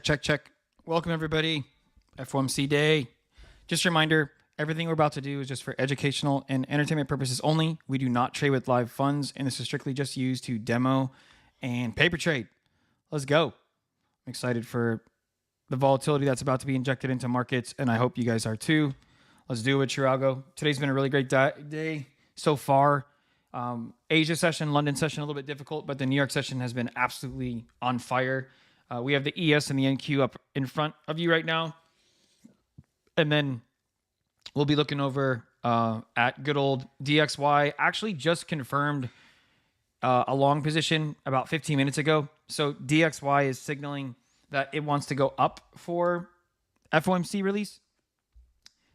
Check. Welcome, everybody. FOMC day. Just a reminder, everything we're about to do is just for educational and entertainment purposes only. We do not trade with live funds, and this is strictly just used to demo and paper trade. Let's go. I'm excited for the volatility that's about to be injected into markets, and I hope you guys are too. Let's do it with True Algo. Today's been a really great day so far. Asia session, London session, a little bit difficult, but the New York session has been absolutely on fire. We have the ES and the NQ up in front of you right now. And then we'll be looking over at good old DXY. Actually just confirmed a long position about 15 minutes ago. So DXY is signaling that it wants to go up for FOMC release.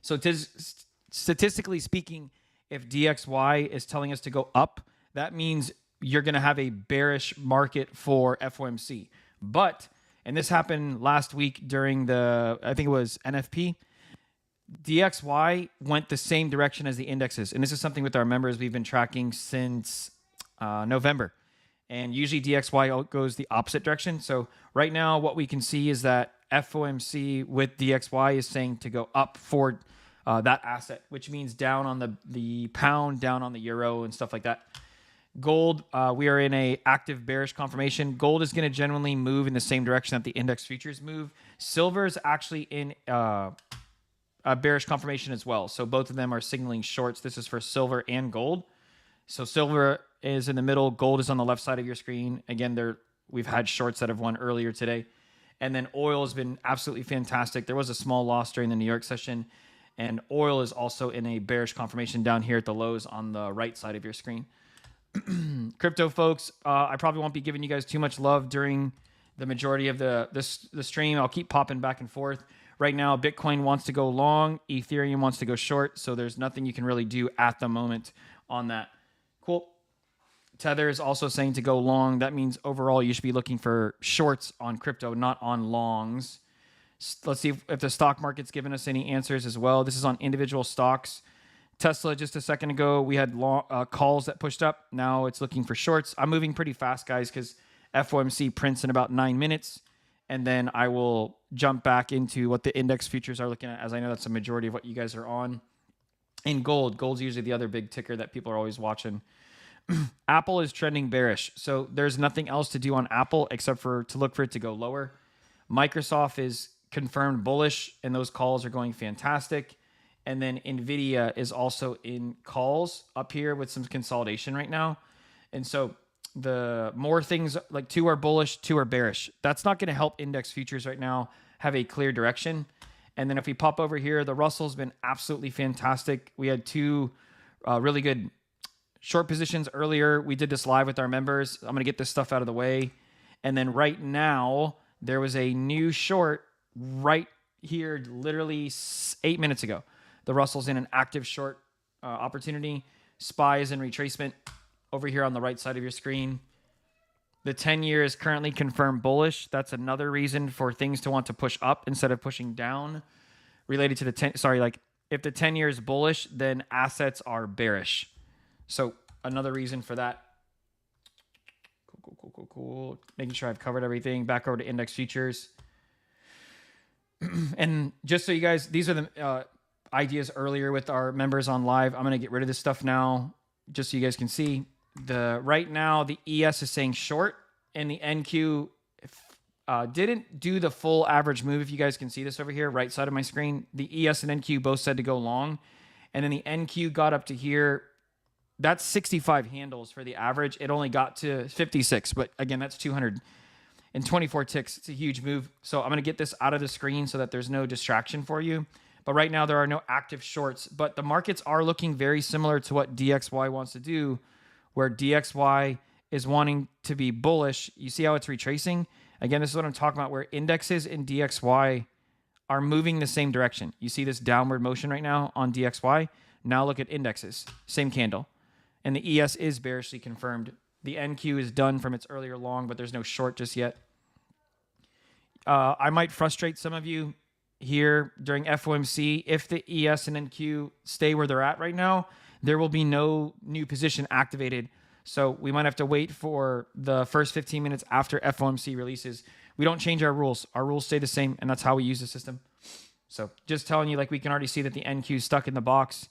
So statistically speaking, if DXY is telling us to go up, that means you're going to have a bearish market for FOMC. But, and this happened last week during I think it was NFP, DXY went the same direction as the indexes. And this is something with our members we've been tracking since November. And usually DXY goes the opposite direction. So right now what we can see is that FOMC with DXY is saying to go up for that asset, which means down on the pound, down on the euro and stuff like that. Gold, we are in a active bearish confirmation. Gold is going to generally move in the same direction that the index futures move. Silver is actually in a bearish confirmation as well. So both of them are signaling shorts. This is for silver and gold. So silver is in the middle. Gold is on the left side of your screen. Again, we've had shorts that have won earlier today. And then oil has been absolutely fantastic. There was a small loss during the New York session. And oil is also in a bearish confirmation down here at the lows on the right side of your screen. Crypto folks, I probably won't be giving you guys too much love during the majority of the stream. I'll keep popping back and forth. Right now, Bitcoin wants to go long, Ethereum wants to go short, so there's nothing you can really do at the moment on that. Cool. Tether is also saying to go long. That means overall you should be looking for shorts on crypto, not on longs. Let's see if the stock market's given us any answers as well. This is on individual stocks. Tesla, just a second ago, we had calls that pushed up. Now it's looking for shorts. I'm moving pretty fast, guys, because FOMC prints in about 9 minutes. And then I will jump back into what the index futures are looking at, as I know that's a majority of what you guys are on. And gold. Gold's usually the other big ticker that people are always watching. Apple is trending bearish. So there's nothing else to do on Apple except to look for it to go lower. Microsoft is confirmed bullish, and those calls are going fantastic. And then NVIDIA is also in calls up here with some consolidation right now. And so the more things, like 2 are bullish, 2 are bearish. That's not going to help index futures right now have a clear direction. And then if we pop over here, the Russell's been absolutely fantastic. We had 2 really good short positions earlier. We did this live with our members. I'm going to get this stuff out of the way. And then right now, there was a new short right here literally 8 minutes ago. The Russell's in an active short opportunity. SPY is in retracement over here on the right side of your screen. The 10-year is currently confirmed bullish. That's another reason for things to want to push up instead of pushing down. Related to the 10, if the 10-year is bullish, then assets are bearish. So another reason for that. Cool. Making sure I've covered everything. Back over to index futures. And just so you guys, these are the ideas earlier with our members on live. I'm going to get rid of this stuff now just so you guys can see. Right now, the ES is saying short, and the NQ didn't do the full average move. If you guys can see this over here, right side of my screen, the ES and NQ both said to go long, and then the NQ got up to here. That's 65 handles for the average. It only got to 56, but again, that's 224 ticks. It's a huge move. So I'm going to get this out of the screen so that there's no distraction for you. But right now, there are no active shorts. But the markets are looking very similar to what DXY wants to do, where DXY is wanting to be bullish. You see how it's retracing? Again, this is what I'm talking about, where indexes in DXY are moving the same direction. You see this downward motion right now on DXY. Now look at indexes. Same candle. And the ES is bearishly confirmed. The NQ is done from its earlier long, but there's no short just yet. I might frustrate some of you here during FOMC. If the ES and NQ stay where they're at right now, there will be no new position activated. So we might have to wait for the first 15 minutes after FOMC releases, We don't change our rules. Our rules stay the same, and that's how we use the system. So just telling you, like, we can already see that the NQ is stuck in the box.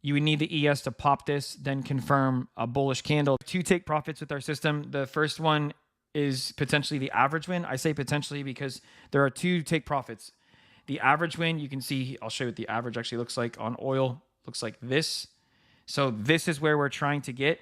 You would need the ES to pop this, then confirm a bullish candle. 2 take profits with our system. The first one is potentially the average win. I say potentially because there are 2 take profits. The average win, you can see, I'll show you what the average actually looks like on oil. Looks like this. So this is where we're trying to get,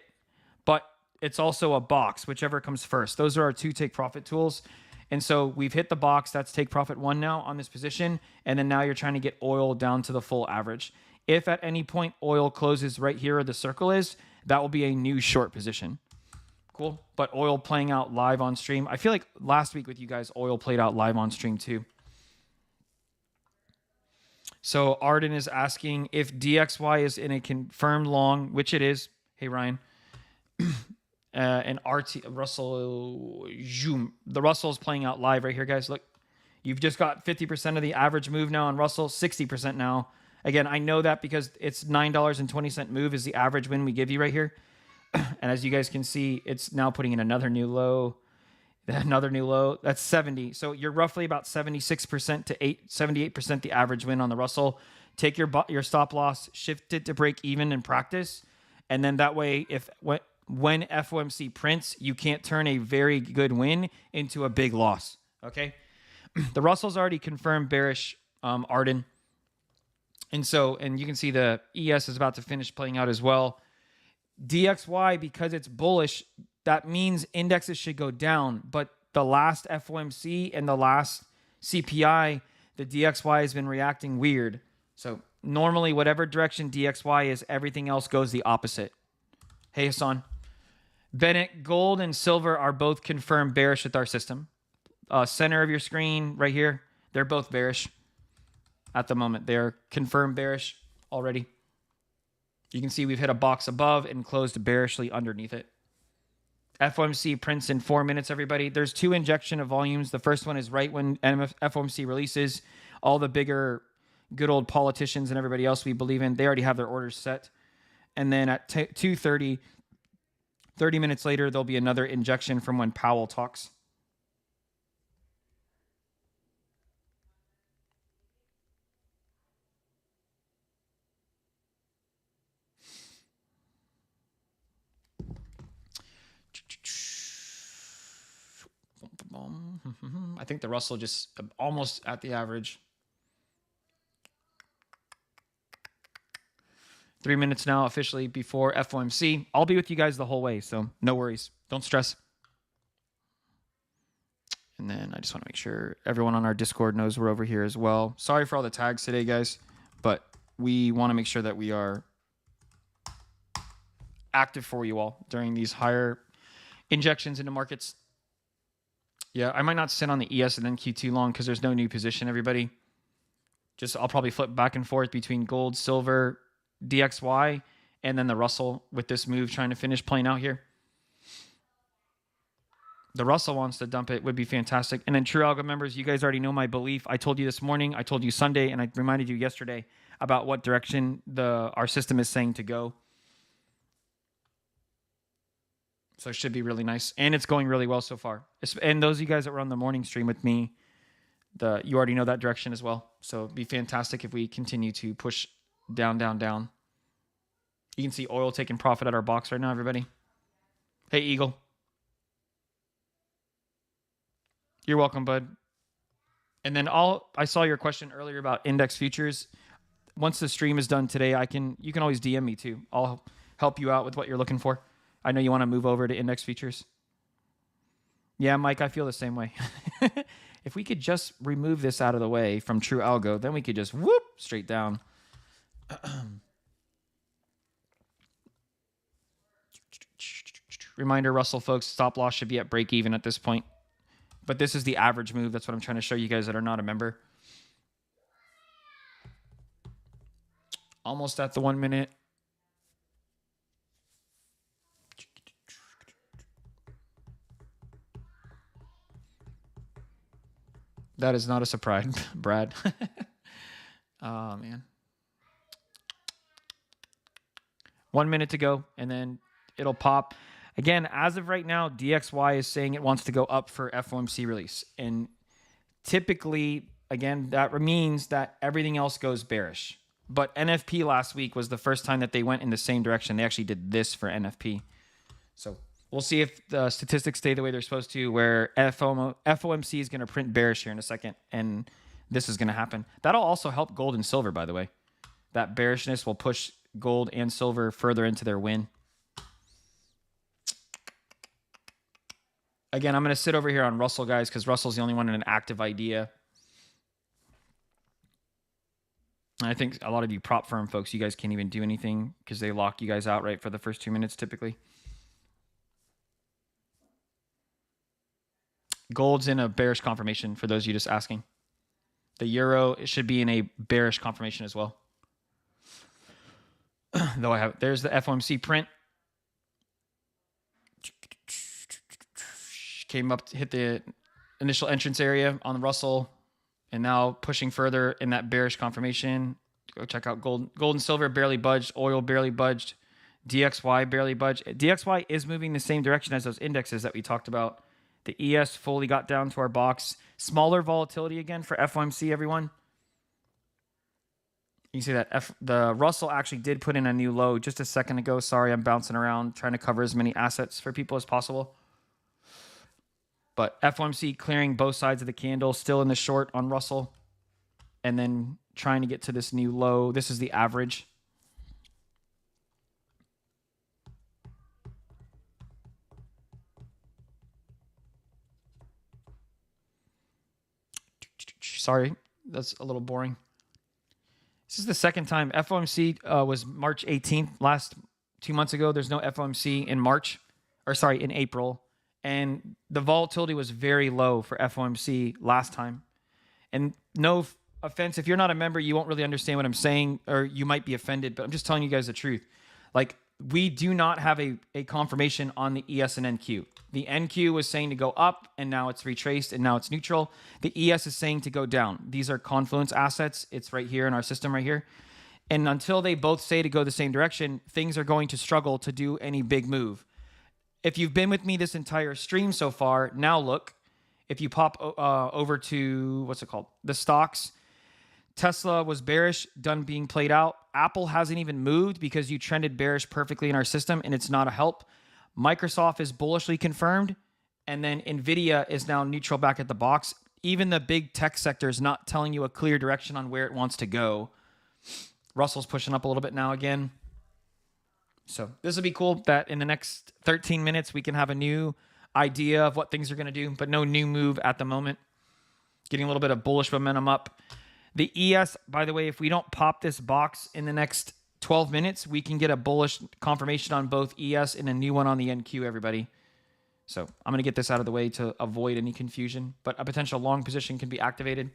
but it's also a box, whichever comes first. Those are our 2 take profit tools. And so we've hit the box. That's take profit 1 now on this position. And then now you're trying to get oil down to the full average. If at any point oil closes right here where the circle is, that will be a new short position. Cool. But oil playing out live on stream. I feel like last week with you guys, oil played out live on stream too. So Arden is asking if DXY is in a confirmed long, which it is. Hey, Ryan. And RT Russell Zoom. The Russell is playing out live right here, guys. Look, you've just got 50% of the average move now on Russell, 60% now. Again, I know that because it's $9.20 move is the average win we give you right here. And as you guys can see, it's now putting in another new low. Another new low. That's 70. So you're roughly about 76% to 78% the average win on the Russell. Take your stop loss, shift it to break even in practice. And then that way, when FOMC prints, you can't turn a very good win into a big loss. Okay. The Russell's already confirmed bearish, Arden. And you can see the ES is about to finish playing out as well. DXY, because it's bullish, that means indexes should go down. But the last FOMC and the last CPI, the DXY has been reacting weird. So normally, whatever direction DXY is, everything else goes the opposite. Hey, Hassan. Bennett, gold and silver are both confirmed bearish with our system. Center of your screen right here, they're both bearish at the moment. They're confirmed bearish already. You can see we've hit a box above and closed bearishly underneath it. FOMC prints in 4 minutes, everybody. There's 2 injection of volumes. The first one is right when FOMC releases. All the bigger, good old politicians and everybody else we believe in, they already have their orders set. And then at 2:30, 30 minutes later, there'll be another injection from when Powell talks. I think the Russell just almost at the average. 3 minutes now officially before FOMC. I'll be with you guys the whole way, so no worries. Don't stress. And then I just want to make sure everyone on our Discord knows we're over here as well. Sorry for all the tags today, guys, but we want to make sure that we are active for you all during these higher injections into markets. Yeah, I might not sit on the ES and NQ too long because there's no new position, everybody. I'll probably flip back and forth between gold, silver, DXY, and then the Russell with this move trying to finish playing out here. The Russell wants to dump it, would be fantastic. And then True Algo members, you guys already know my belief. I told you this morning, I told you Sunday, and I reminded you yesterday about what direction our system is saying to go. So it should be really nice. And it's going really well so far. And those of you guys that were on the morning stream with me, you already know that direction as well. So it'd be fantastic if we continue to push down, down, down. You can see oil taking profit at our box right now, everybody. Hey, Eagle. You're welcome, bud. And then I saw your question earlier about index futures. Once the stream is done today, you can always DM me too. I'll help you out with what you're looking for. I know you want to move over to index futures. Yeah, Mike, I feel the same way. If we could just remove this out of the way from True Algo, then we could just whoop straight down. Reminder, Russell, folks, stop loss should be at break even at this point. But this is the average move. That's what I'm trying to show you guys that are not a member. Almost at the 1 minute. That is not a surprise, Brad. Oh, man. 1 minute to go, and then it'll pop. Again, as of right now, DXY is saying it wants to go up for FOMC release. And typically, again, that means that everything else goes bearish. But NFP last week was the first time that they went in the same direction. They actually did this for NFP. So we'll see if the statistics stay the way they're supposed to, where FOMC is going to print bearish here in a second, and this is going to happen. That'll also help gold and silver, by the way. That bearishness will push gold and silver further into their win. Again, I'm going to sit over here on Russell, guys, because Russell's the only one in an active idea. And I think a lot of you prop firm folks, you guys can't even do anything because they lock you guys out right for the first 2 minutes typically. Gold's in a bearish confirmation for those of you just asking. The euro, it should be in a bearish confirmation as well. Though there's the FOMC print. Came up to hit the initial entrance area on the Russell, and now pushing further in that bearish confirmation. Go check out gold. Gold and silver barely budged. Oil barely budged. DXY barely budged. DXY is moving the same direction as those indexes that we talked about. The ES fully got down to our box. Smaller volatility again for FOMC, everyone. You see that the Russell actually did put in a new low just a second ago. Sorry, I'm bouncing around trying to cover as many assets for people as possible. But FOMC clearing both sides of the candle, still in the short on Russell, and then trying to get to this new low. This is the average. Sorry, that's a little boring. This is the second time. FOMC was March 18th, last 2 months ago. There's no FOMC in March, or sorry, in April. And the volatility was very low for FOMC last time. And no offense, if you're not a member, you won't really understand what I'm saying, or you might be offended, but I'm just telling you guys the truth. Like, we do not have a confirmation on the ES and NQ. The NQ was saying to go up, and now it's retraced, and now it's neutral. The ES is saying to go down. These are confluence assets. It's right here in our system right here. And until they both say to go the same direction, things are going to struggle to do any big move. If you've been with me this entire stream so far, now look, if you pop over to, what's it called? The stocks, Tesla was bearish, done being played out. Apple hasn't even moved because you trended bearish perfectly in our system, and it's not a help. Microsoft is bullishly confirmed, and then Nvidia is now neutral back at the box. Even the big tech sector is not telling you a clear direction on where it wants to go. Russell's pushing up a little bit now again. So this will be cool that in the next 13 minutes, we can have a new idea of what things are going to do, but no new move at the moment. Getting a little bit of bullish momentum up. The ES, by the way, if we don't pop this box in the next 12 minutes, we can get a bullish confirmation on both ES and a new one on the NQ, everybody. So I'm going to get this out of the way to avoid any confusion, but a potential long position can be activated.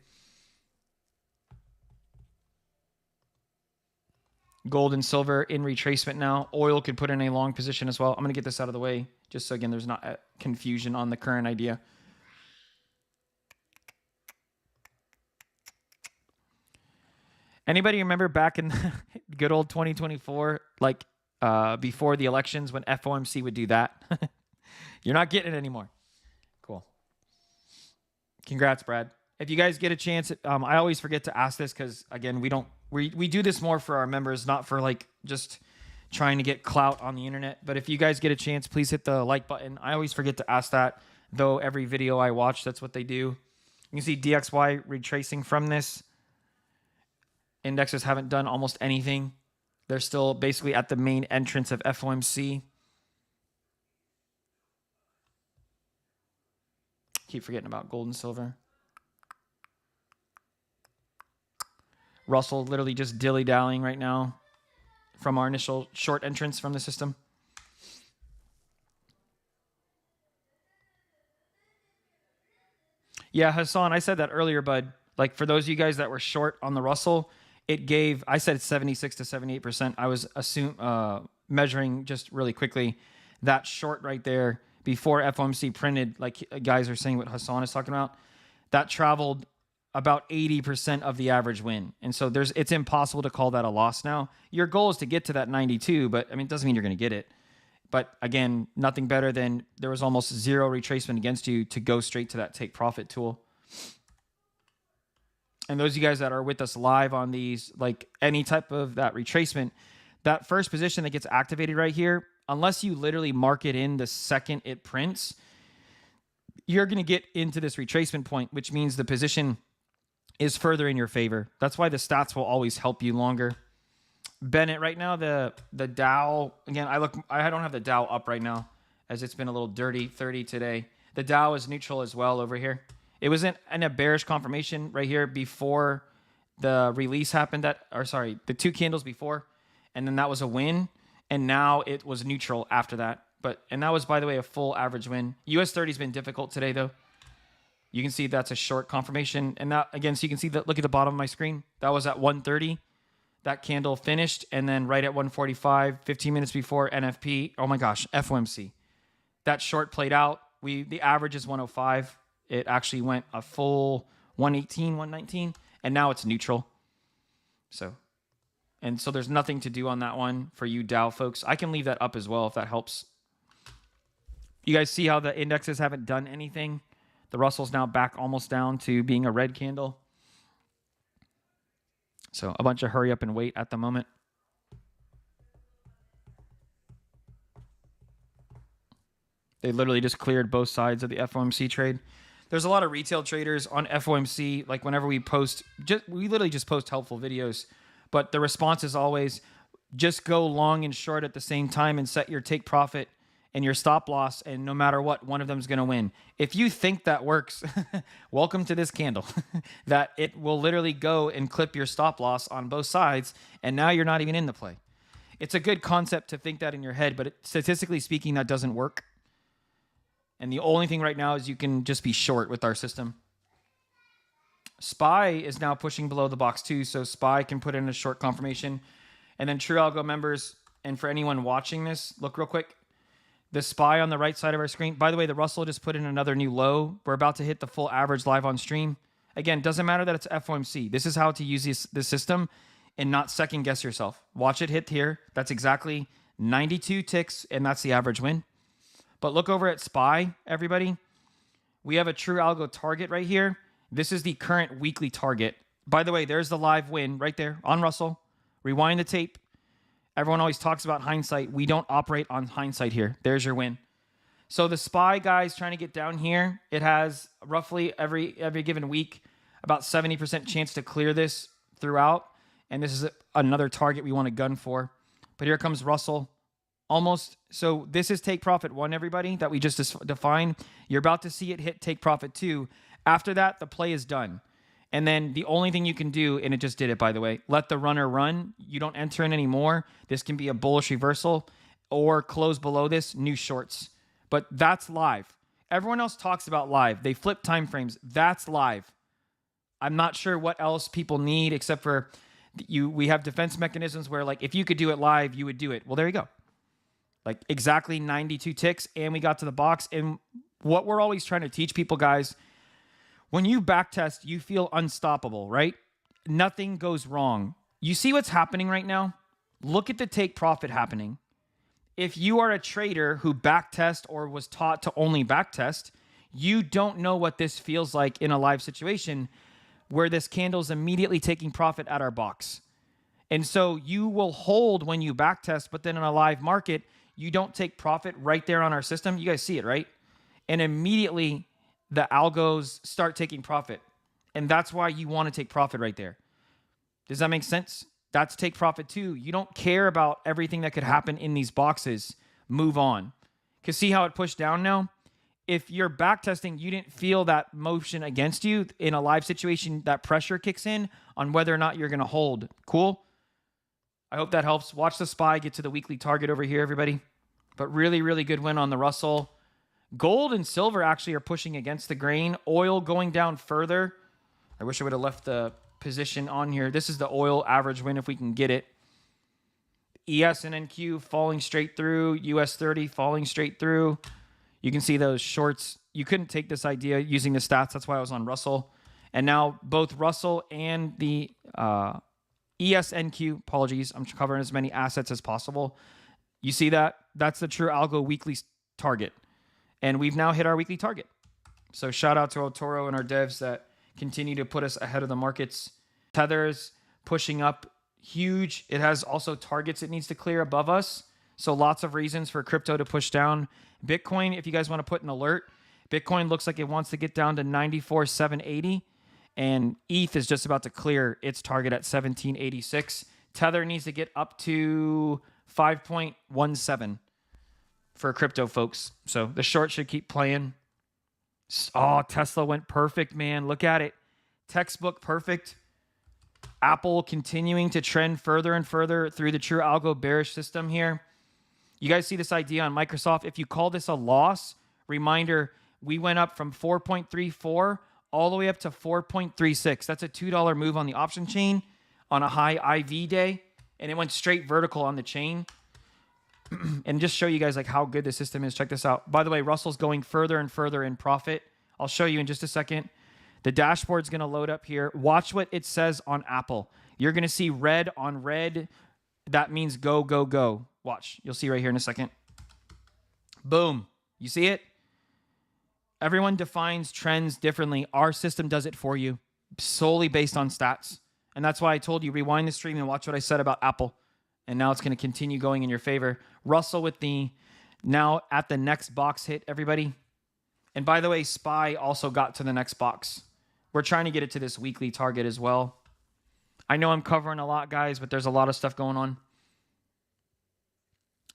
Gold and silver in retracement now. Oil could put in a long position as well. I'm going to get this out of the way just so, again, there's not confusion on the current idea. Anybody remember back in good old 2024, like before the elections when FOMC would do that? You're not getting it anymore. Cool. Congrats, Brad. If you guys get a chance, I always forget to ask this because, again, we do this more for our members, not for like just trying to get clout on the internet. But if you guys get a chance, please hit the like button. I always forget to ask that, though every video I watch, that's what they do. You can see DXY retracing from this. Indexes haven't done almost anything. They're still basically at the main entrance of FOMC. Keep forgetting about gold and silver. Russell literally just dilly-dallying right now from our initial short entrance from the system. Yeah, Hassan, I said that earlier, bud. Like, for those of you guys that were short on the Russell, it gave, I said 76 to 78%. I was measuring just really quickly that short right there before FOMC printed, like guys are saying what Hassan is talking about, that traveled about 80% of the average win. And so it's impossible to call that a loss now. Your goal is to get to that 92, but I mean, it doesn't mean you're going to get it. But again, nothing better than there was almost zero retracement against you to go straight to that take profit tool. And those of you guys that are with us live on these, like any type of that retracement, that first position that gets activated right here, unless you literally mark it in the second it prints, you're going to get into this retracement point, which means the position is further in your favor. That's why the stats will always help you longer. Bennett, right now, the Dow, again, I don't have the Dow up right now as it's been a little dirty 30 today. The Dow is neutral as well over here. It was in a bearish confirmation right here before the release happened, the 2 candles before, and then that was a win, and now it was neutral after that. And that was, by the way, a full average win. US 30 has been difficult today, though. You can see that's a short confirmation, and that, again, so you can see that, look at the bottom of my screen. That was at 130. That candle finished, and then right at 145, 15 minutes before NFP, oh my gosh, FOMC. That short played out. The average is 105. It actually went a full 118, 119, and now it's neutral. So there's nothing to do on that one for you Dow folks. I can leave that up as well if that helps. You guys see how the indexes haven't done anything? The Russell's now back almost down to being a red candle. So a bunch of hurry up and wait at the moment. They literally just cleared both sides of the FOMC trade. There's a lot of retail traders on FOMC. Like whenever we post, we literally just post helpful videos. But the response is always just go long and short at the same time and set your take profit and your stop loss. And no matter what, one of them is going to win. If you think that works, welcome to this candle. That it will literally go and clip your stop loss on both sides. And now you're not even in the play. It's a good concept to think that in your head, but statistically speaking, that doesn't work. And the only thing right now is you can just be short with our system. SPY is now pushing below the box too, so SPY can put in a short confirmation. And then True Algo members, and for anyone watching this, look real quick. The SPY on the right side of our screen. By the way, the Russell just put in another new low. We're about to hit the full average live on stream. Again, doesn't matter that it's FOMC. This is how to use this system and not second guess yourself. Watch it hit here. That's exactly 92 ticks, and that's the average win. But look over at SPY, everybody. We have a True Algo target right here. This is the current weekly target. By the way, there's the live win right there on Russell. Rewind the tape. Everyone always talks about Hindsight. We don't operate on Hindsight here. There's your win. So the SPY guys trying to get down here, it has roughly every given week about 70% chance to clear this throughout. And this is another target we want to gun for. But here comes Russell. Almost. So this is take profit 1, everybody, that we just defined. You're about to see it hit take profit 2. After that, the play is done. And then the only thing you can do, and it just did it, by the way, let the runner run. You don't enter in anymore. This can be a bullish reversal or close below this, new shorts. But that's live. Everyone else talks about live. They flip time frames. That's live. I'm not sure what else people need except for we have defense mechanisms where, like, if you could do it live, you would do it. Well, there you go. Like exactly 92 ticks, and we got to the box. And what we're always trying to teach people, guys, when you backtest, you feel unstoppable, right? Nothing goes wrong. You see what's happening right now? Look at the take profit happening. If you are a trader who backtest or was taught to only backtest, you don't know what this feels like in a live situation where this candle is immediately taking profit at our box. And so you will hold when you backtest, but then in a live market, you don't take profit right there on our system. You guys see it, right? And immediately the algos start taking profit. And that's why you want to take profit right there. Does that make sense? That's take profit too. You don't care about everything that could happen in these boxes. Move on. Because see how it pushed down now? If you're backtesting, you didn't feel that motion against you in a live situation, that pressure kicks in on whether or not you're going to hold. Cool? I hope that helps. Watch the SPY get to the weekly target over here, everybody. But really, really good win on the Russell. Gold and silver actually are pushing against the grain. Oil going down further. I wish I would have left the position on here. This is the oil average win if we can get it. ES and NQ falling straight through. US 30 falling straight through. You can see those shorts. You couldn't take this idea using the stats. That's why I was on Russell. And now both Russell and the ESNQ, apologies, I'm covering as many assets as possible. You see that? That's the True Algo weekly target. And we've now hit our weekly target. So shout out to Otoro and our devs that continue to put us ahead of the markets. Tether's pushing up huge. It has also targets it needs to clear above us. So lots of reasons for crypto to push down. Bitcoin, if you guys want to put an alert, Bitcoin looks like it wants to get down to 94,780. And ETH is just about to clear its target at 1786. Tether needs to get up to 5.17 for crypto folks. So the short should keep playing. Oh, Tesla went perfect, man. Look at it. Textbook perfect. Apple continuing to trend further and further through the True Algo bearish system here. You guys see this idea on Microsoft. If you call this a loss, reminder, we went up from 4.34 all the way up to 4.36. That's a $2 move on the option chain on a high IV day. And it went straight vertical on the chain. And just show you guys like how good the system is. Check this out. By the way, Russell's going further and further in profit. I'll show you in just a second. The dashboard's going to load up here. Watch what it says on Apple. You're going to see red on red. That means go, go, go. Watch. You'll see right here in a second. Boom. You see it? Everyone defines trends differently. Our system does it for you solely based on stats. And that's why I told you, rewind the stream and watch what I said about Apple. And now it's going to continue going in your favor. Russell with the now at the next box hit, everybody. And by the way, SPY also got to the next box. We're trying to get it to this weekly target as well. I know I'm covering a lot, guys, but there's a lot of stuff going on.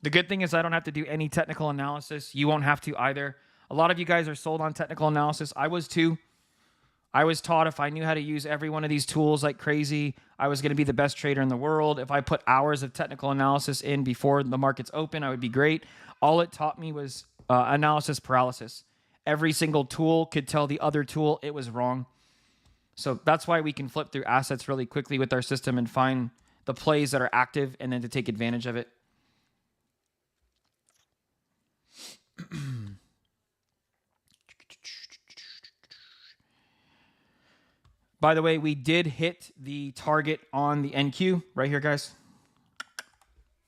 The good thing is I don't have to do any technical analysis. You won't have to either. A lot of you guys are sold on technical analysis. I was too. I was taught if I knew how to use every one of these tools like crazy, I was going to be the best trader in the world. If I put hours of technical analysis in before the markets open, I would be great. All it taught me was analysis paralysis. Every single tool could tell the other tool it was wrong. So that's why we can flip through assets really quickly with our system and find the plays that are active and then to take advantage of it. By the way, we did hit the target on the NQ right here, guys.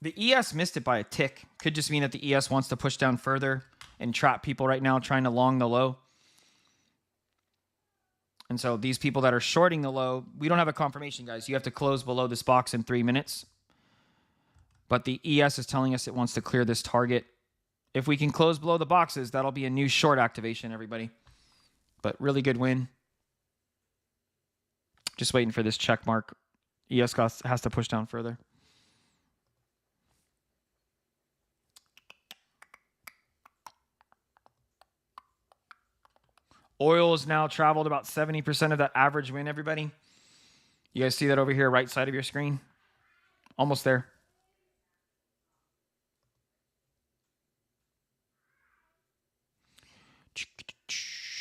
The ES missed it by a tick. Could just mean that the ES wants to push down further and trap people right now trying to long the low. And so these people that are shorting the low, we don't have a confirmation, guys. You have to close below this box in 3 minutes. But the ES is telling us it wants to clear this target. If we can close below the boxes, that'll be a new short activation, everybody. But really good win. Just waiting for this check mark. ES has to push down further. Oil has now traveled about 70% of that average win, everybody. You guys see that over here, right side of your screen? Almost there.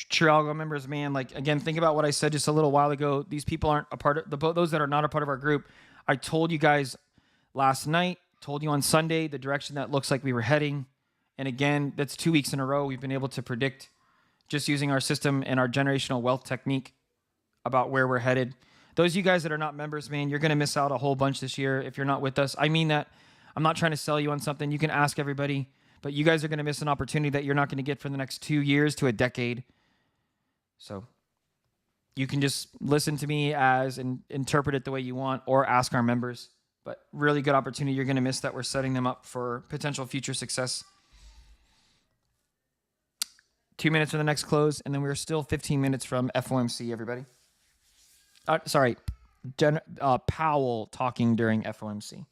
True Algo members, man, like, again, think about what I said just a little while ago. These people aren't a part of, those that are not a part of our group. I told you guys last night, told you on Sunday, the direction that looks like we were heading. And again, that's 2 weeks in a row we've been able to predict just using our system and our generational wealth technique about where we're headed. Those of you guys that are not members, man, you're going to miss out a whole bunch this year if you're not with us. I mean that. I'm not trying to sell you on something. You can ask everybody, but you guys are going to miss an opportunity that you're not going to get for the next 2 years to a decade. So you can just listen to me as and interpret it the way you want or ask our members. But really good opportunity you're going to miss that we're setting them up for potential future success. 2 minutes for the next close, and then we're still 15 minutes from FOMC, everybody. Sorry, Powell talking during FOMC.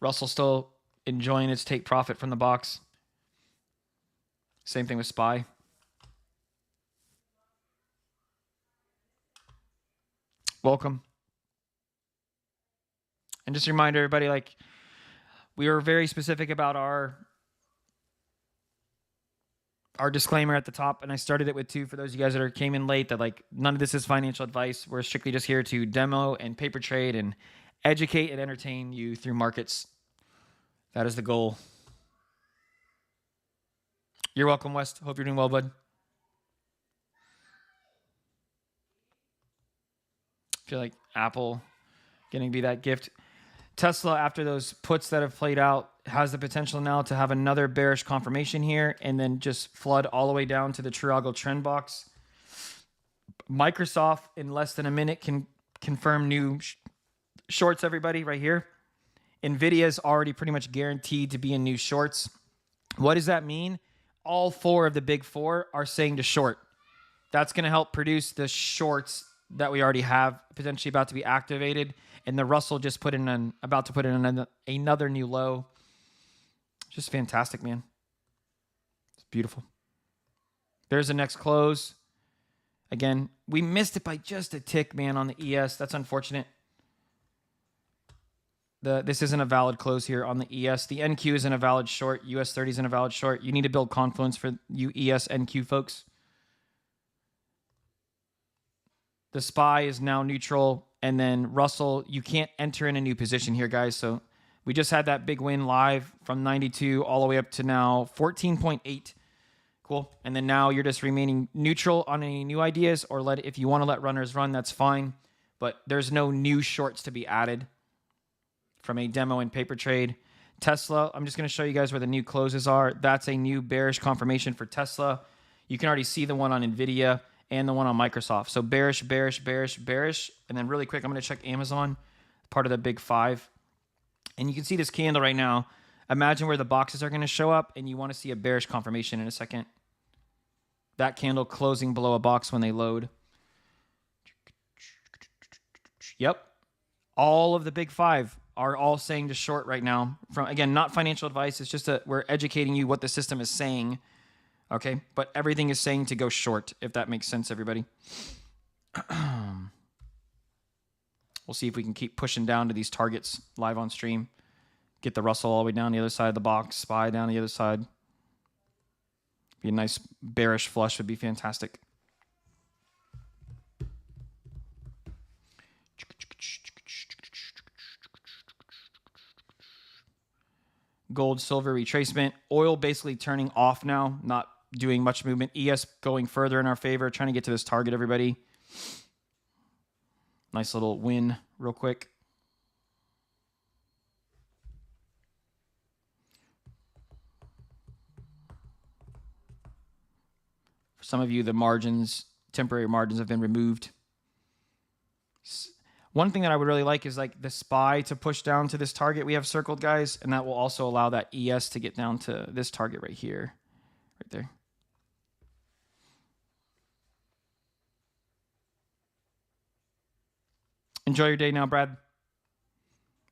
Russell still enjoying its take profit from the box. Same thing with SPY. Welcome. And just a reminder, everybody, like, we were very specific about our disclaimer at the top, and I started it with 2 for those of you guys that came in late, that like none of this is financial advice. We're strictly just here to demo and paper trade and educate and entertain you through markets. That is the goal. You're welcome, West. Hope you're doing well, bud. I feel like Apple Getting to be that gift. Tesla, after those puts that have played out, has the potential now to have another bearish confirmation here and then just flood all the way down to the True Algo trend box. Microsoft, in less than a minute, can confirm new shorts, everybody, right here. NVIDIA is already pretty much guaranteed to be in new shorts. What does that mean? All four of the big four are saying to short. That's going to help produce the shorts that we already have potentially about to be activated. And the Russell just about to put in another new low. Just fantastic, man. It's beautiful. There's the next close. Again, we missed it by just a tick, man, on the ES. That's unfortunate. This isn't a valid close here on the ES. The NQ isn't a valid short. US 30 isn't a valid short. You need to build confluence for you ES NQ folks. The SPY is now neutral. And then Russell, you can't enter in a new position here, guys. So we just had that big win live from 92 all the way up to now 14.8. Cool. And then now you're just remaining neutral on any new ideas, or if you want to let runners run, that's fine. But there's no new shorts to be added from a demo and paper trade. Tesla, I'm just going to show you guys where the new closes are. That's a new bearish confirmation for Tesla. You can already see the one on NVIDIA and the one on Microsoft. So bearish, bearish, bearish, bearish. And then really quick, I'm going to check Amazon, part of the big five. And you can see this candle right now. Imagine where the boxes are going to show up, and you want to see a bearish confirmation in a second. That candle closing below a box when they load. Yep. All of the big five are all saying to short right now. Again, not financial advice. It's just we're educating you what the system is saying. Okay, but everything is saying to go short, if that makes sense, everybody. We'll see if we can keep pushing down to these targets live on stream. Get the Russell all the way down the other side of the box, SPY down the other side. Be a nice bearish flush would be fantastic. Gold, silver retracement. Oil basically turning off now, not doing much movement. ES going further in our favor, trying to get to this target, everybody. Nice little win real quick. For some of you, the margins, temporary margins have been removed. One thing that I would really like is like the SPY to push down to this target we have circled, guys, and that will also allow that ES to get down to this target right here, right there. Enjoy your day now, Brad.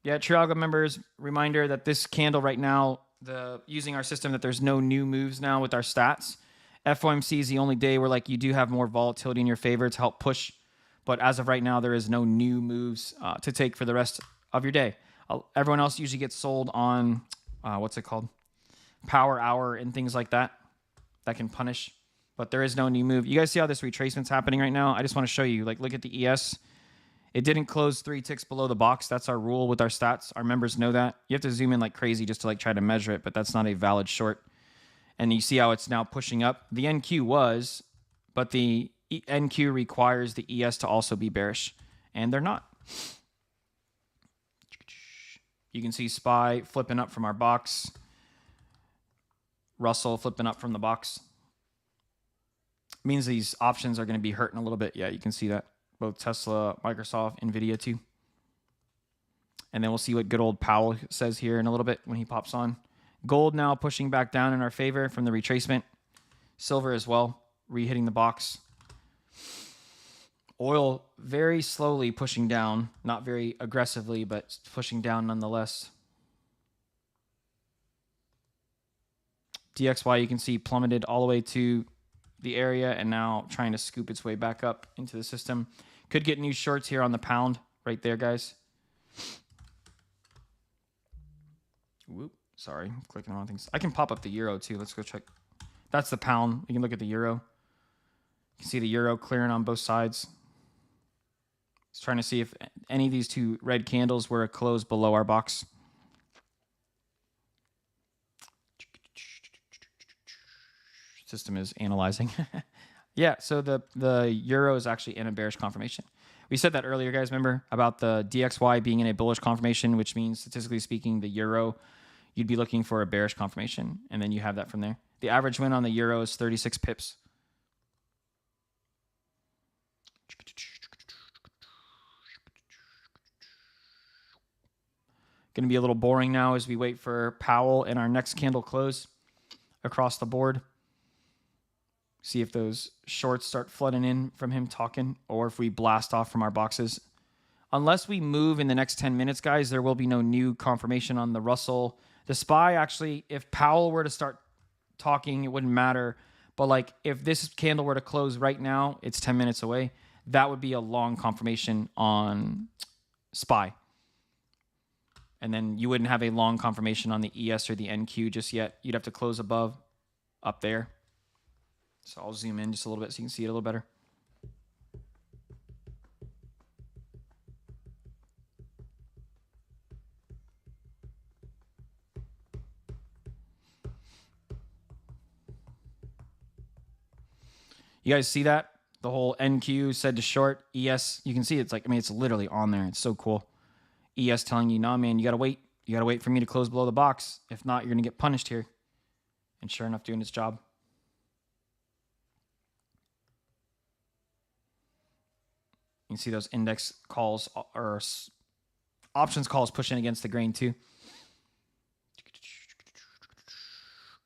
Yeah, True Algo members, reminder that this candle right now, using our system, that there's no new moves now with our stats. FOMC is the only day where like you do have more volatility in your favor to help push. But as of right now, there is no new moves to take for the rest of your day. Everyone else usually gets sold on, what's it called? Power hour and things like that. That can punish. But there is no new move. You guys see how this retracement's happening right now? I just want to show you. Like, look at the ES. It didn't close 3 ticks below the box. That's our rule with our stats. Our members know that. You have to zoom in like crazy just to like try to measure it, but that's not a valid short. And you see how it's now pushing up. The NQ was, but the NQ requires the ES to also be bearish, and they're not. You can see SPY flipping up from our box. Russell flipping up from the box. Means these options are going to be hurting a little bit. Yeah, you can see that. Both Tesla, Microsoft, NVIDIA too. And then we'll see what good old Powell says here in a little bit when he pops on. Gold now pushing back down in our favor from the retracement. Silver as well, re-hitting the box. Oil very slowly pushing down, not very aggressively, but pushing down nonetheless. DXY, you can see, plummeted all the way to the area and now trying to scoop its way back up into the system. Could get new shorts here on the pound right there, guys. Whoop, sorry, I'm clicking the wrong things. I can pop up the euro too. Let's go check. That's the pound. You can look at the euro. You can see the euro clearing on both sides. It's trying to see if any of these two red candles were a close below our box. System is analyzing. Yeah, so the euro is actually in a bearish confirmation. We said that earlier, guys, remember, about the DXY being in a bullish confirmation, which means, statistically speaking, the euro, you'd be looking for a bearish confirmation, and then you have that from there. The average win on the euro is 36 pips. Going to be a little boring now as we wait for Powell and our next candle close across the board. See if those shorts start flooding in from him talking, or if we blast off from our boxes. Unless we move in the next 10 minutes, guys, there will be no new confirmation on the Russell. The SPY, actually, if Powell were to start talking, it wouldn't matter. But like if this candle were to close right now, it's 10 minutes away. That would be a long confirmation on SPY. And then you wouldn't have a long confirmation on the ES or the NQ just yet. You'd have to close above up there. So I'll zoom in just a little bit so you can see it a little better. You guys see that? The whole NQ said to short, ES, you can see it's like, I mean, it's literally on there. It's so cool. ES telling you, nah, man, you got to wait. You got to wait for me to close below the box. If not, you're going to get punished here. And sure enough, doing its job. You can see those index calls or options calls pushing against the grain too.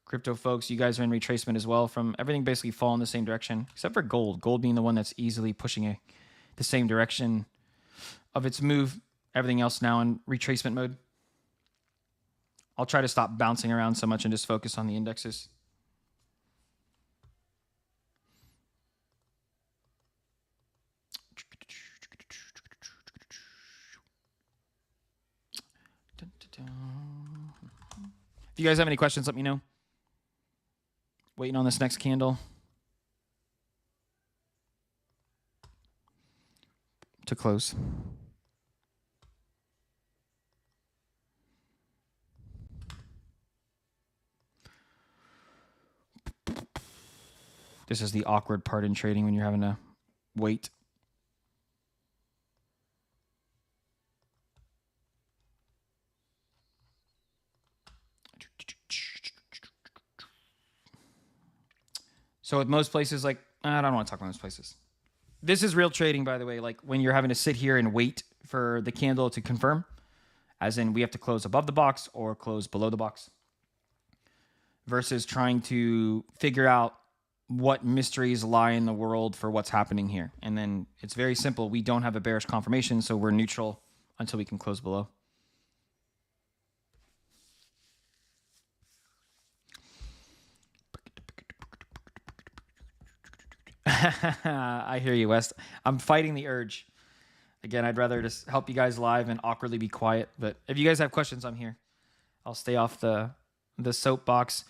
Crypto folks, you guys are in retracement as well from everything basically falling the same direction, except for gold. Gold being the one that's easily pushing the same direction of its move. Everything else now in retracement mode. I'll try to stop bouncing around so much and just focus on the indexes. If you guys have any questions, let me know. Waiting on this next candle to close. This is the awkward part in trading when you're having to wait. So with most places, like, I don't want to talk about most places. This is real trading, by the way, like when you're having to sit here and wait for the candle to confirm, as in we have to close above the box or close below the box, versus trying to figure out what mysteries lie in the world for what's happening here. And then it's very simple. We don't have a bearish confirmation, so we're neutral until we can close below. I hear you, West. I'm fighting the urge. Again, I'd rather just help you guys live and awkwardly be quiet. But if you guys have questions, I'm here. I'll stay off the soapbox.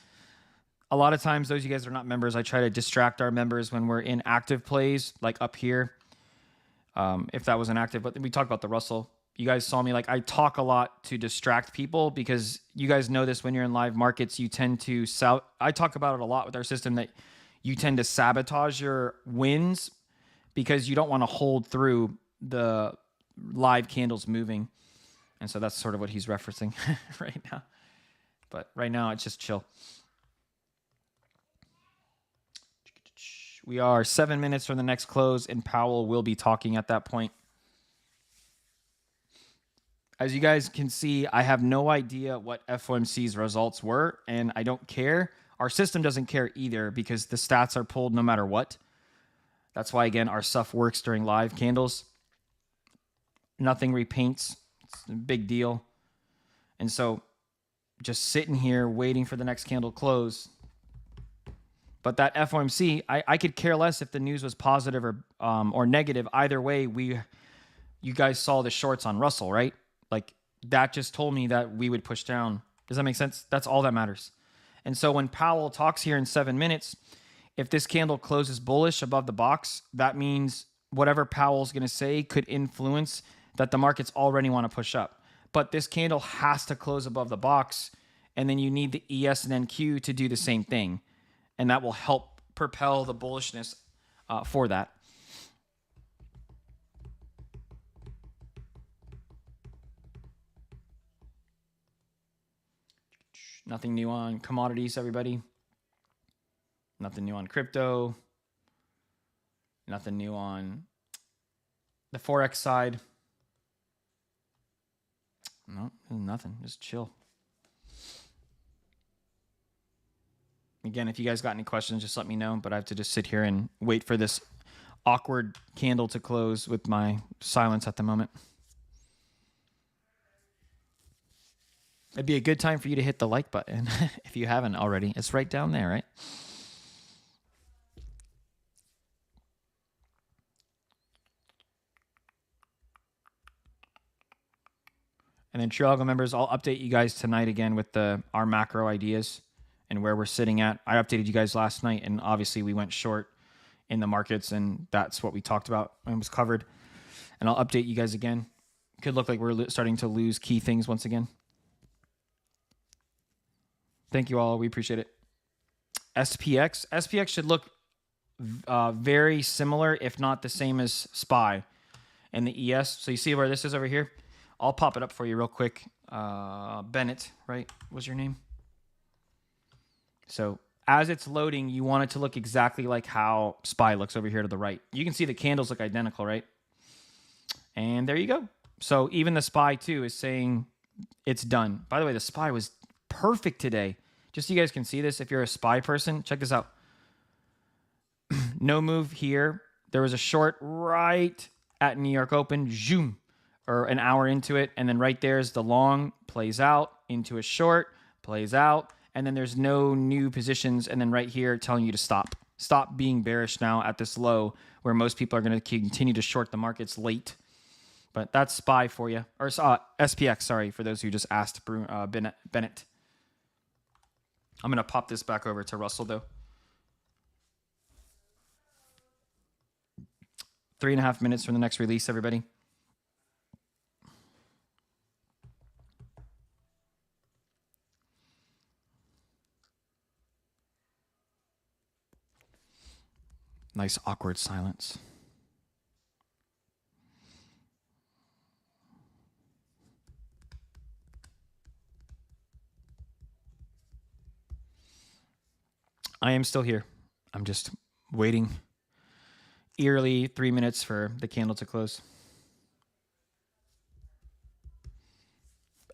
A lot of times, those of you guys that are not members, I try to distract our members when we're in active plays, like up here. If that was an active, but we talked about the Russell. You guys saw me, like I talk a lot to distract people because you guys know this when you're in live markets, you tend to I talk about it a lot with our system that you tend to sabotage your wins because you don't want to hold through the live candles moving. And so that's sort of what he's referencing right now. But right now, it's just chill. We are 7 minutes from the next close, and Powell will be talking at that point. As you guys can see, I have no idea what FOMC's results were, and I don't care. Our system doesn't care either because the stats are pulled no matter what. That's why, again, our stuff works during live candles. Nothing repaints. It's a big deal. And so just sitting here waiting for the next candle close. But that FOMC, I could care less if the news was positive or negative. Either way, you guys saw the shorts on Russell, right? Like that just told me that we would push down. Does that make sense? That's all that matters. And so when Powell talks here in 7 minutes, if this candle closes bullish above the box, that means whatever Powell's going to say could influence that the markets already want to push up. But this candle has to close above the box, and then you need the ES and NQ to do the same thing. And that will help propel the bullishness for that. Nothing new on commodities, everybody. Nothing new on crypto. Nothing new on the Forex side. No, nothing. Just chill. Again, if you guys got any questions, just let me know. But I have to just sit here and wait for this awkward candle to close with my silence at the moment. It'd be a good time for you to hit the like button if you haven't already. It's right down there, right? And then True Algo members, I'll update you guys tonight again with our macro ideas and where we're sitting at. I updated you guys last night, and obviously we went short in the markets, and that's what we talked about and was covered. And I'll update you guys again. Could look like we're starting to lose key things once again. Thank you all. We appreciate it. SPX should look very similar, if not the same as SPY and the ES. So you see where this is over here? I'll pop it up for you real quick. Bennett, right? What's your name? So as it's loading, you want it to look exactly like how SPY looks over here to the right. You can see the candles look identical, right? And there you go. So even the SPY too is saying it's done. By the way, the SPY was perfect today. Just so you guys can see this, if you're a SPY person, check this out. No move here. There was a short right at New York Open, zoom, or an hour into it. And then right there's the long, plays out into a short, plays out. And then there's no new positions. And then right here telling you to stop. Stop being bearish now at this low where most people are going to continue to short the markets late. But that's SPY for you. Or SPX, sorry, for those who just asked Bennett. I'm going to pop this back over to Russell, though. 3.5 minutes from the next release, everybody. Nice awkward silence. I am still here. I'm just waiting eerily 3 minutes for the candle to close.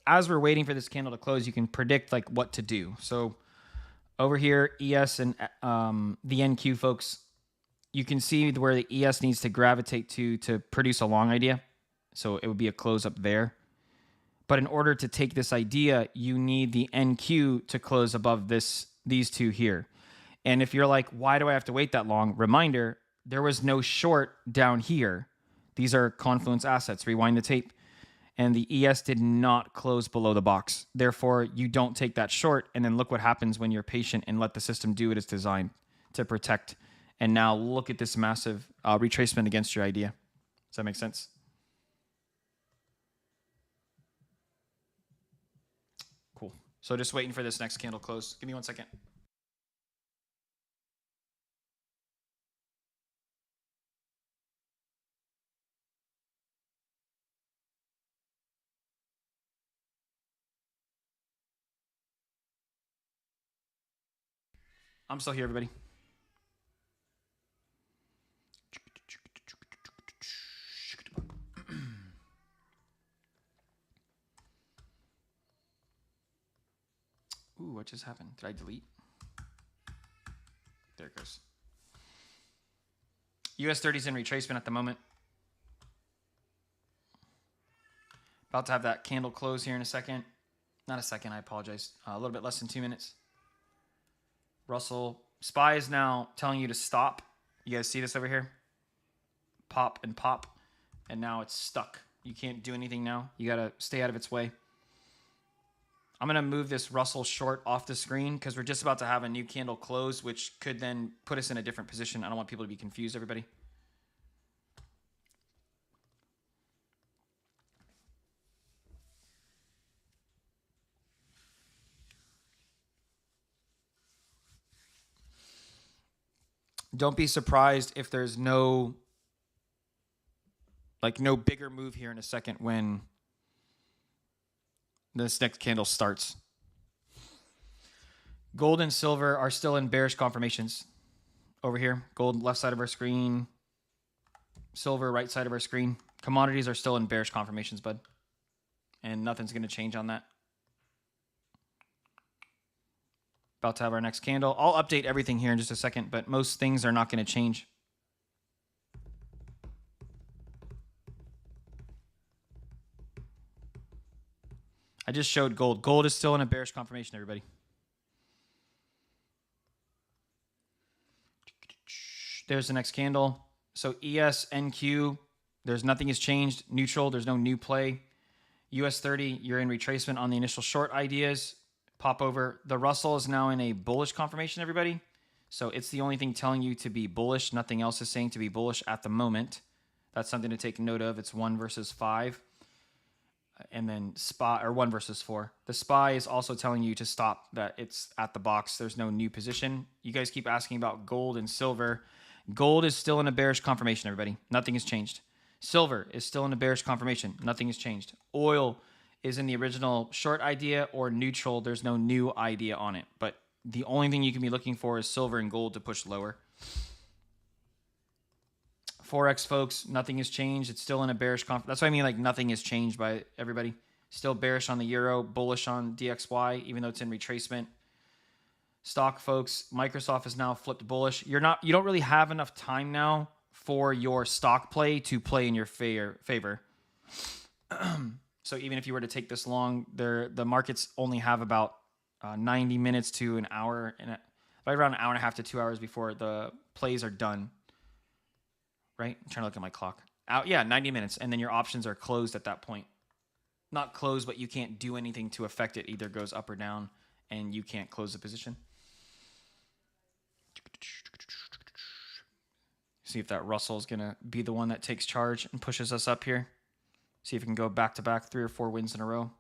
As we're waiting for this candle to close, you can predict like what to do. So over here, ES and the NQ folks, you can see where the ES needs to gravitate to produce a long idea. So it would be a close up there. But in order to take this idea, you need the NQ to close above these two here. And if you're like, why do I have to wait that long? Reminder, there was no short down here. These are Confluence assets. Rewind the tape. And the ES did not close below the box. Therefore, you don't take that short. And then look what happens when you're patient and let the system do what it's designed to protect. And now look at this massive retracement against your idea. Does that make sense? Cool. So just waiting for this next candle close. Give me 1 second. I'm still here, everybody. Ooh, what just happened? Did I delete? There it goes. US 30's in retracement at the moment. About to have that candle close here in a second. Not a second, I apologize. A little bit less than 2 minutes. Russell, SPY is now telling you to stop. You guys see this over here? Pop and pop. And now it's stuck. You can't do anything now. You got to stay out of its way. I'm going to move this Russell short off the screen because we're just about to have a new candle close, which could then put us in a different position. I don't want people to be confused, everybody. Don't be surprised if there's no bigger move here in a second when this next candle starts. Gold and silver are still in bearish confirmations. Over here, gold left side of our screen, silver right side of our screen. Commodities are still in bearish confirmations, bud. And nothing's going to change on that. About to have our next candle. I'll update everything here in just a second, but most things are not going to change. I just showed gold. Gold is still in a bearish confirmation, everybody. There's the next candle. So ES, NQ, nothing has changed. Neutral, there's no new play. US 30, you're in retracement on the initial short ideas. Pop over. The Russell is now in a bullish confirmation, everybody. So it's the only thing telling you to be bullish. Nothing else is saying to be bullish at the moment. That's something to take note of. It's 1 versus 5. And then SPY, or 1 versus 4. The SPY is also telling you to stop, that it's at the box. There's no new position. You guys keep asking about gold and silver. Gold is still in a bearish confirmation, everybody. Nothing has changed. Silver is still in a bearish confirmation. Nothing has changed. Oil is in the original short idea or neutral. There's no new idea on it. But the only thing you can be looking for is silver and gold to push lower. Forex, folks, nothing has changed. It's still in a bearish confirmation. That's what I mean, like nothing has changed by everybody. Still bearish on the euro, bullish on DXY, even though it's in retracement. Stock, folks, Microsoft is now flipped bullish. You don't really have enough time now for your stock play to play in your favor. So even if you were to take this long, the markets only have about 90 minutes to an hour, and right around an hour and a half to 2 hours before the plays are done. Right? I'm trying to look at my clock. 90 minutes, and then your options are closed at that point. Not closed, but you can't do anything to affect it. Either goes up or down, and you can't close the position. See if that Russell is going to be the one that takes charge and pushes us up here. See if we can go back-to-back 3 or 4 wins in a row.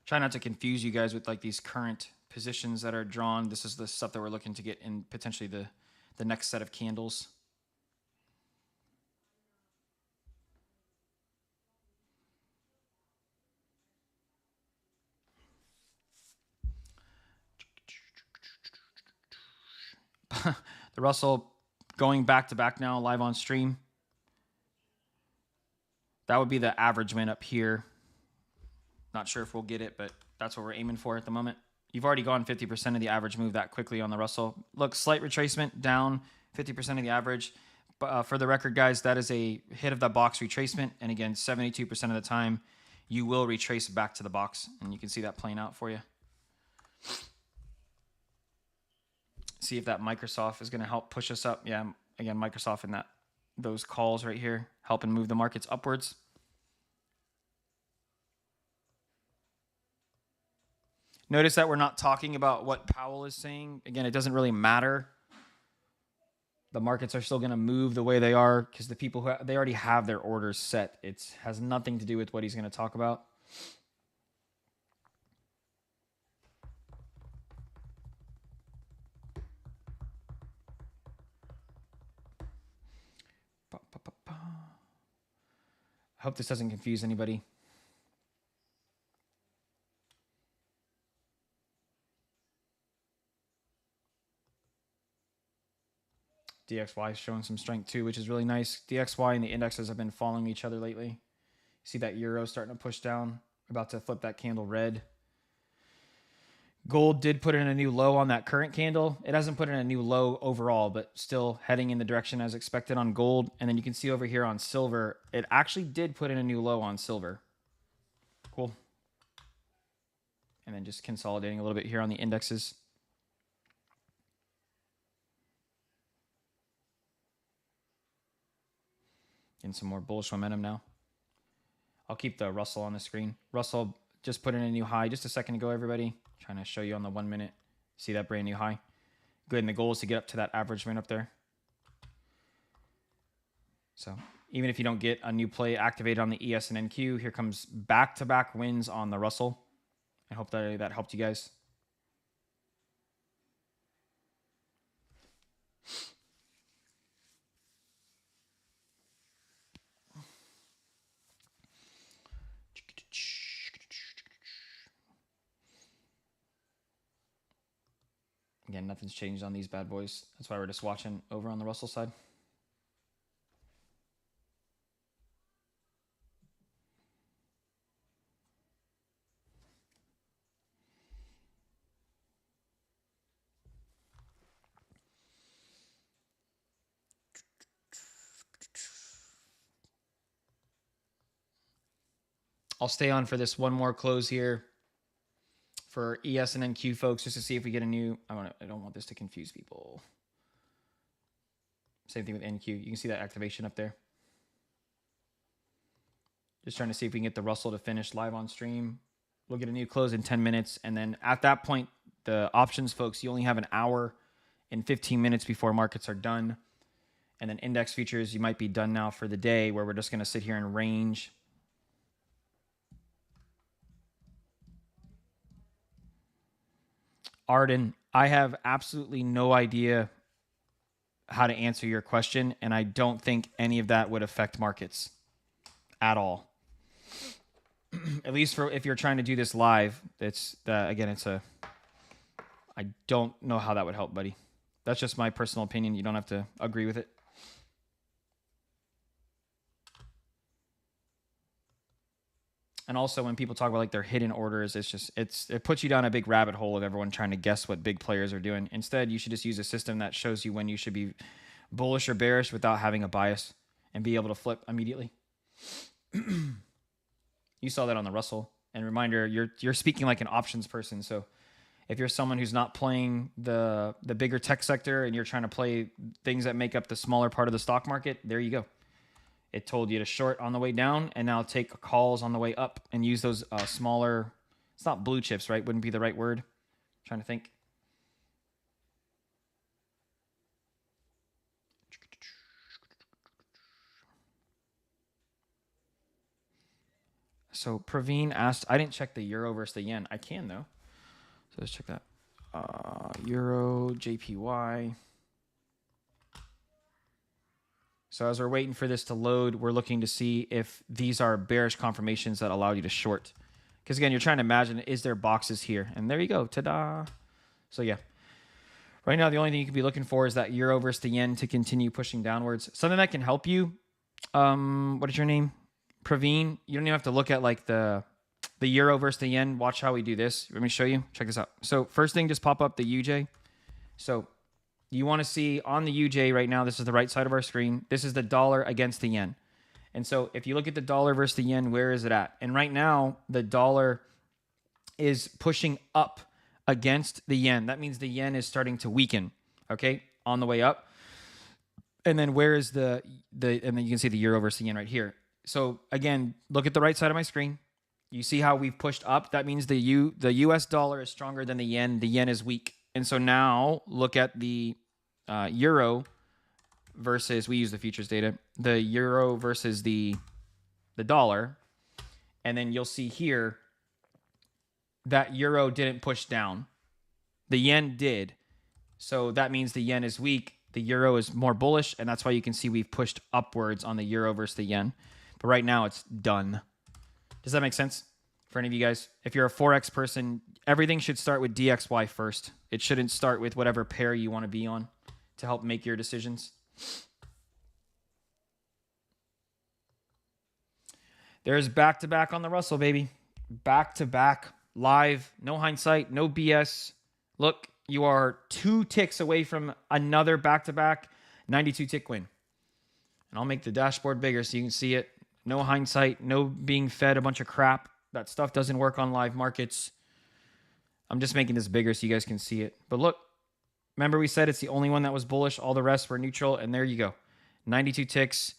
Try not to confuse you guys with like these current positions that are drawn. This is the stuff that we're looking to get in potentially the next set of candles. The Russell going back to back now, live on stream. That would be the average win up here. Not sure if we'll get it, but that's what we're aiming for at the moment. You've already gone 50% of the average move that quickly on the Russell. Look, slight retracement down 50% of the average. But for the record, guys, that is a hit of the box retracement. And again, 72% of the time, you will retrace back to the box. And you can see that playing out for you. See if that Microsoft is going to help push us up. Yeah, again, Microsoft and those calls right here helping move the markets upwards. Notice that we're not talking about what Powell is saying. Again, it doesn't really matter. The markets are still going to move the way they are because the people they already have their orders set. It has nothing to do with what he's going to talk about. I hope this doesn't confuse anybody. DXY is showing some strength too, which is really nice. DXY and the indexes have been following each other lately. See that euro starting to push down, about to flip that candle red. Gold did put in a new low on that current candle. It hasn't put in a new low overall, but still heading in the direction as expected on gold. And then you can see over here on silver, it actually did put in a new low on silver. Cool. And then just consolidating a little bit here on the indexes. And some more bullish momentum now. I'll keep the Russell on the screen. Russell just put in a new high just a second ago, everybody. Trying to show you on the 1 minute. See that brand new high? Good, and the goal is to get up to that average win up there. So even if you don't get a new play activated on the ES and NQ, here comes back-to-back wins on the Russell. I hope that helped you guys. Again, nothing's changed on these bad boys. That's why we're just watching over on the Russell side. I'll stay on for this one more close here for ES and NQ folks, just to see if we get a new. I don't want this to confuse people. Same thing with NQ. You can see that activation up there. Just trying to see if we can get the Russell to finish live on stream. We'll get a new close in 10 minutes. And then at that point, the options folks, you only have an hour and 15 minutes before markets are done. And then index futures, you might be done now for the day, where we're just going to sit here and range. Arden, I have absolutely no idea how to answer your question, and I don't think any of that would affect markets at all. At least for if you're trying to do this live, I don't know how that would help, buddy. That's just my personal opinion. You don't have to agree with it. And also, when people talk about like their hidden orders, it puts you down a big rabbit hole of everyone trying to guess what big players are doing. Instead, you should just use a system that shows you when you should be bullish or bearish without having a bias and be able to flip immediately. You saw that on the Russell. And reminder, you're speaking like an options person. So if you're someone who's not playing the bigger tech sector and you're trying to play things that make up the smaller part of the stock market, there you go. It told you to short on the way down and now take calls on the way up and use those smaller, it's not blue chips, right? Wouldn't be the right word. I'm trying to think. So Praveen asked, I didn't check the euro versus the yen. I can though. So let's check that. Euro, JPY. So as we're waiting for this to load, we're looking to see if these are bearish confirmations that allow you to short. Because again, you're trying to imagine, is there boxes here? And there you go, ta-da. So yeah, right now the only thing you can be looking for is that euro versus the yen to continue pushing downwards. Something that can help you, what is your name? Praveen. You don't even have to look at like the euro versus the yen. Watch how we do this. Let me show you. Check this out. So first thing, just pop up the UJ. So you want to see on the UJ right now, this is the right side of our screen. This is the dollar against the yen. And so if you look at the dollar versus the yen, where is it at? And right now, the dollar is pushing up against the yen. That means the yen is starting to weaken, okay, on the way up. And then where is and then you can see the euro versus the yen right here. So again, look at the right side of my screen. You see how we've pushed up? That means the US dollar is stronger than the yen. The yen is weak. And so now look at the euro versus, we use the futures data, the euro versus the dollar. And then you'll see here that euro didn't push down. The yen did. So that means the yen is weak. The euro is more bullish. And that's why you can see we've pushed upwards on the euro versus the yen. But right now it's done. Does that make sense for any of you guys? If you're a Forex person, everything should start with DXY first. It shouldn't start with whatever pair you want to be on to help make your decisions. There's back-to-back on the Russell, baby. Back-to-back, live, no hindsight, no BS. Look, you are 2 ticks away from another back-to-back 92-tick win. And I'll make the dashboard bigger so you can see it. No hindsight, no being fed a bunch of crap. That stuff doesn't work on live markets. I'm just making this bigger so you guys can see it. But look, remember we said it's the only one that was bullish. All the rest were neutral, and there you go. 92 ticks.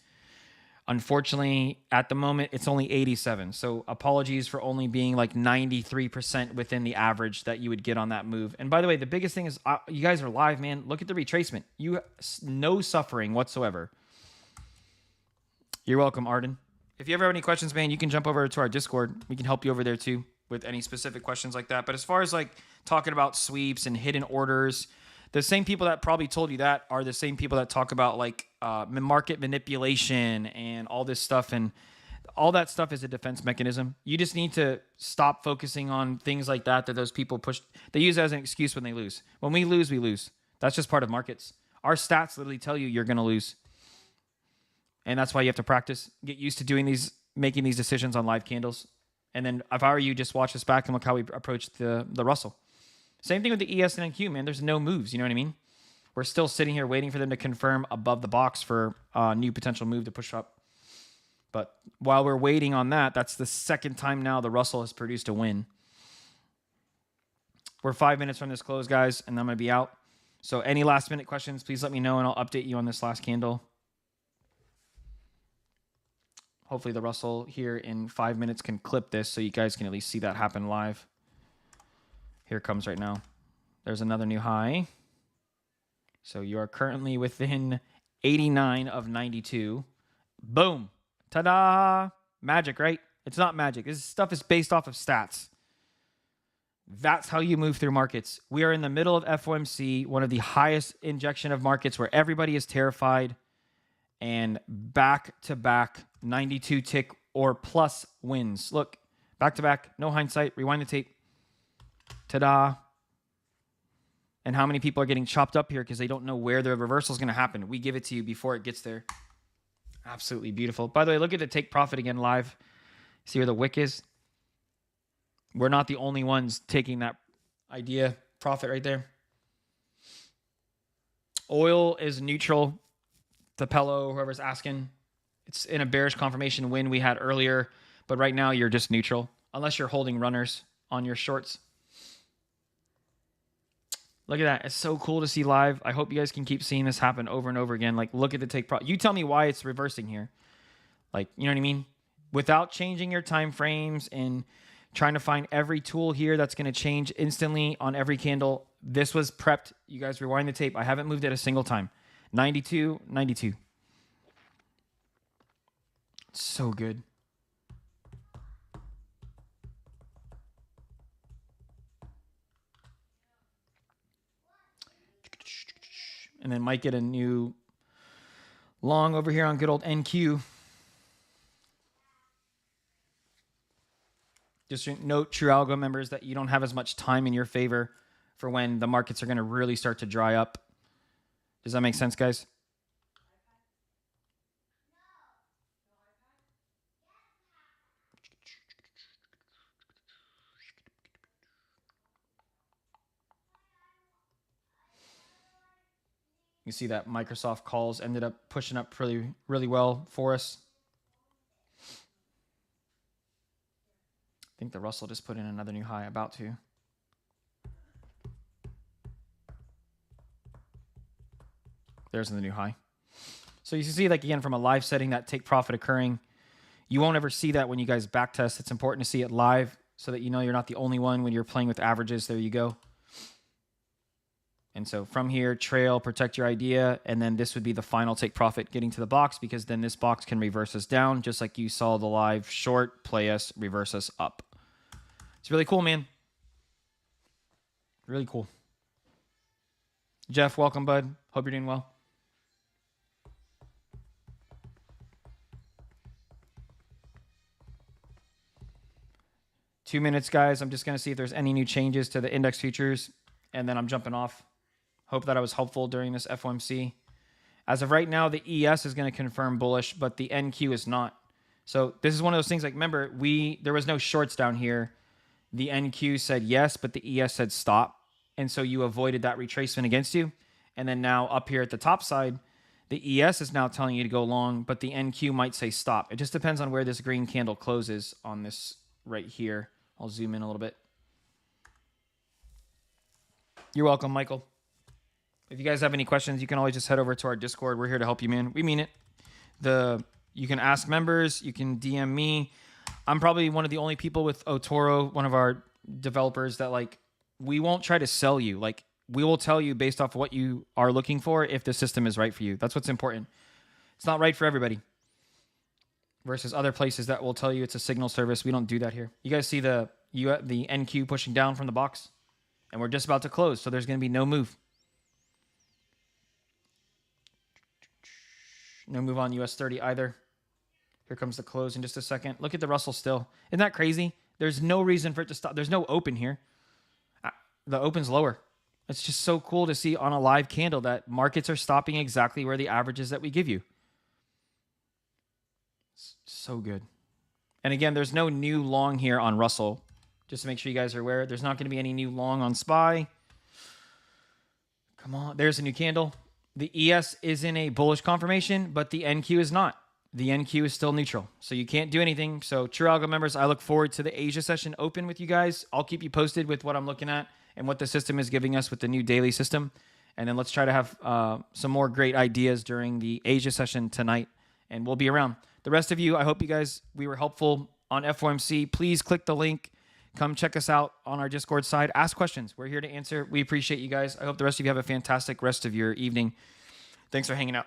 Unfortunately, at the moment, it's only 87. So apologies for only being like 93% within the average that you would get on that move. And by the way, the biggest thing is you guys are live, man. Look at the retracement. No suffering whatsoever. You're welcome, Arden. If you ever have any questions, man, you can jump over to our Discord. We can help you over there too. with any specific questions like that. But as far as like talking about sweeps and hidden orders, the same people that probably told you that are the same people that talk about like market manipulation and all this stuff. And all that stuff is a defense mechanism. You just need to stop focusing on things like that those people push. They use as an excuse when they lose. When we lose, we lose. That's just part of markets. Our stats literally tell you you're going to lose. And that's why you have to practice, get used to making these decisions on live candles. And then if I were you, just watch this back and look how we approached the Russell. Same thing with the ES and NQ, man. There's no moves. You know what I mean? We're still sitting here waiting for them to confirm above the box for a new potential move to push up. But while we're waiting on that, that's the second time now the Russell has produced a win. We're 5 minutes from this close, guys, and I'm going to be out. So any last minute questions, please let me know, and I'll update you on this last candle. Hopefully the Russell here in 5 minutes can clip this so you guys can at least see that happen live. Here it comes right now. There's another new high. So you are currently within 89 of 92. Boom. Ta-da! Magic, right? It's not magic. This stuff is based off of stats. That's how you move through markets. We are in the middle of FOMC, one of the highest injection of markets where everybody is terrified. And back-to-back 92 tick or plus wins. Look, back-to-back, no hindsight. Rewind the tape. Ta-da. And how many people are getting chopped up here because they don't know where the reversal is going to happen. We give it to you before it gets there. Absolutely beautiful. By the way, look at the take profit again live. See where the wick is? We're not the only ones taking that idea profit right there. Oil is neutral. Tapello, whoever's asking. It's in a bearish confirmation win we had earlier. But right now you're just neutral. Unless you're holding runners on your shorts. Look at that. It's so cool to see live. I hope you guys can keep seeing this happen over and over again. Like, look at the take profit. You tell me why it's reversing here. Like, you know what I mean? Without changing your time frames and trying to find every tool here that's going to change instantly on every candle. This was prepped. You guys rewind the tape. I haven't moved it a single time. 92, 92. So good. And then might get a new long over here on good old NQ. Just note, True Algo members, that you don't have as much time in your favor for when the markets are going to really start to dry up. Does that make sense, guys? You see that Microsoft calls ended up pushing up really, really well for us. I think the Russell just put in another new high, about to. There's the new high. So you can see, like, again, from a live setting, that take profit occurring. You won't ever see that when you guys back test. It's important to see it live so that you know you're not the only one when you're playing with averages. There you go. And so from here, trail, protect your idea, and then this would be the final take profit getting to the box, because then this box can reverse us down, just like you saw the live short play us, reverse us up. It's really cool, man. Really cool. Jeff, welcome, bud. Hope you're doing well. Two minutes, guys. I'm just going to see if there's any new changes to the index futures, and then I'm jumping off. Hope that I was helpful during this FOMC. As of right now, the ES is going to confirm bullish, but the NQ is not. So this is one of those things, like, remember, there was no shorts down here. The NQ said yes, but the ES said stop. And so you avoided that retracement against you. And then now up here at the top side, the ES is now telling you to go long, but the NQ might say stop. It just depends on where this green candle closes on this right here. I'll zoom in a little bit. You're welcome, Michael. If you guys have any questions, you can always just head over to our Discord. We're here to help you, man. We mean it. You can ask members. You can DM me. I'm probably one of the only people with Otoro, one of our developers, that, like, we won't try to sell you. Like, we will tell you based off what you are looking for if the system is right for you. That's what's important. It's not right for everybody. Versus other places that will tell you it's a signal service. We don't do that here. You guys see the the NQ pushing down from the box. And we're just about to close, so there's going to be no move. No move on US 30 either. Here comes the close in just a second. Look at the Russell still. Isn't that crazy? There's no reason for it to stop. There's no open here. The open's lower. It's just so cool to see on a live candle that markets are stopping exactly where the averages that we give you. It's so good. And again, there's no new long here on Russell. Just to make sure you guys are aware, there's not going to be any new long on SPY. Come on. There's a new candle. The ES is in a bullish confirmation, but the NQ is not. The NQ is still neutral, so you can't do anything. So True Algo members, I look forward to the Asia session open with you guys. I'll keep you posted with what I'm looking at and what the system is giving us with the new daily system. And then let's try to have some more great ideas during the Asia session tonight, and we'll be around. The rest of you, I hope you guys, we were helpful on FOMC. Please click the link. Come check us out on our Discord side. Ask questions. We're here to answer. We appreciate you guys. I hope the rest of you have a fantastic rest of your evening. Thanks for hanging out.